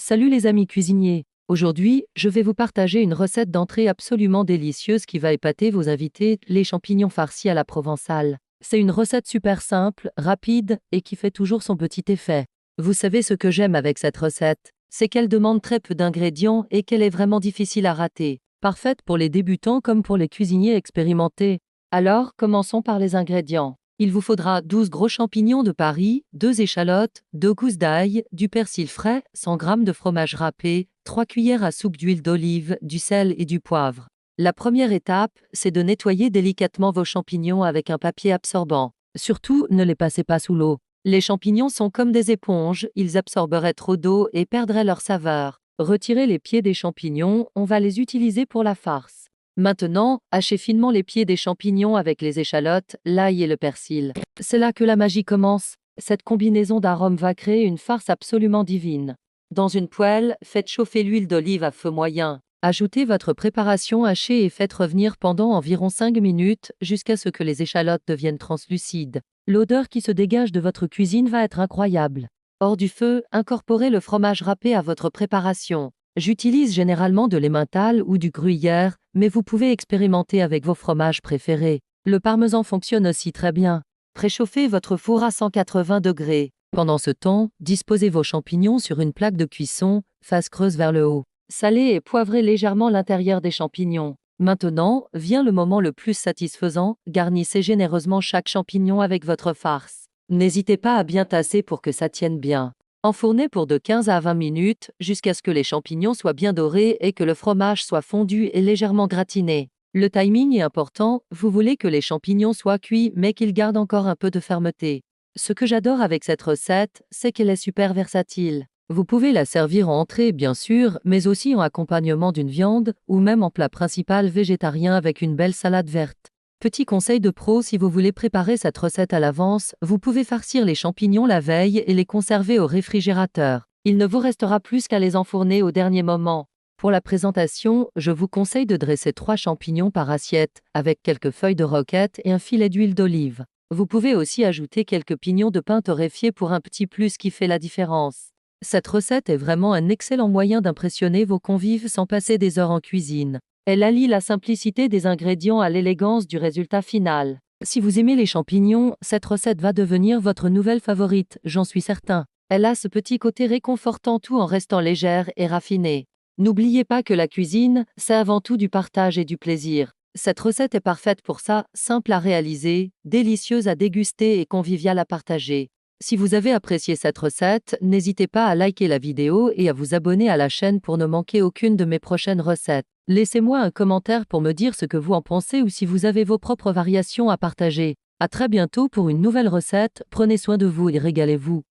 Salut les amis cuisiniers. Aujourd'hui, je vais vous partager une recette d'entrée absolument délicieuse qui va épater vos invités, les champignons farcis à la provençale. C'est une recette super simple, rapide et qui fait toujours son petit effet. Vous savez ce que j'aime avec cette recette, c'est qu'elle demande très peu d'ingrédients et qu'elle est vraiment difficile à rater. Parfaite pour les débutants comme pour les cuisiniers expérimentés. Alors, commençons par les ingrédients. Il vous faudra 12 gros champignons de Paris, 2 échalotes, 2 gousses d'ail, du persil frais, 100 g de fromage râpé, 3 cuillères à soupe d'huile d'olive, du sel et du poivre. La première étape, c'est de nettoyer délicatement vos champignons avec un papier absorbant. Surtout, ne les passez pas sous l'eau. Les champignons sont comme des éponges, ils absorberaient trop d'eau et perdraient leur saveur. Retirez les pieds des champignons, on va les utiliser pour la farce. Maintenant, hachez finement les pieds des champignons avec les échalotes, l'ail et le persil. C'est là que la magie commence. Cette combinaison d'arômes va créer une farce absolument divine. Dans une poêle, faites chauffer l'huile d'olive à feu moyen. Ajoutez votre préparation hachée et faites revenir pendant environ 5 minutes jusqu'à ce que les échalotes deviennent translucides. L'odeur qui se dégage de votre cuisine va être incroyable. Hors du feu, incorporez le fromage râpé à votre préparation. J'utilise généralement de l'emmental ou du gruyère, mais vous pouvez expérimenter avec vos fromages préférés. Le parmesan fonctionne aussi très bien. Préchauffez votre four à 180 degrés. Pendant ce temps, disposez vos champignons sur une plaque de cuisson, face creuse vers le haut. Salez et poivrez légèrement l'intérieur des champignons. Maintenant, vient le moment le plus satisfaisant, garnissez généreusement chaque champignon avec votre farce. N'hésitez pas à bien tasser pour que ça tienne bien. Enfournez pour de 15 à 20 minutes, jusqu'à ce que les champignons soient bien dorés et que le fromage soit fondu et légèrement gratiné. Le timing est important, vous voulez que les champignons soient cuits mais qu'ils gardent encore un peu de fermeté. Ce que j'adore avec cette recette, c'est qu'elle est super versatile. Vous pouvez la servir en entrée bien sûr, mais aussi en accompagnement d'une viande, ou même en plat principal végétarien avec une belle salade verte. Petit conseil de pro, si vous voulez préparer cette recette à l'avance, vous pouvez farcir les champignons la veille et les conserver au réfrigérateur. Il ne vous restera plus qu'à les enfourner au dernier moment. Pour la présentation, je vous conseille de dresser 3 champignons par assiette, avec quelques feuilles de roquette et un filet d'huile d'olive. Vous pouvez aussi ajouter quelques pignons de pin torréfiés pour un petit plus qui fait la différence. Cette recette est vraiment un excellent moyen d'impressionner vos convives sans passer des heures en cuisine. Elle allie la simplicité des ingrédients à l'élégance du résultat final. Si vous aimez les champignons, cette recette va devenir votre nouvelle favorite, j'en suis certain. Elle a ce petit côté réconfortant tout en restant légère et raffinée. N'oubliez pas que la cuisine, c'est avant tout du partage et du plaisir. Cette recette est parfaite pour ça, simple à réaliser, délicieuse à déguster et conviviale à partager. Si vous avez apprécié cette recette, n'hésitez pas à liker la vidéo et à vous abonner à la chaîne pour ne manquer aucune de mes prochaines recettes. Laissez-moi un commentaire pour me dire ce que vous en pensez ou si vous avez vos propres variations à partager. À très bientôt pour une nouvelle recette, prenez soin de vous et régalez-vous.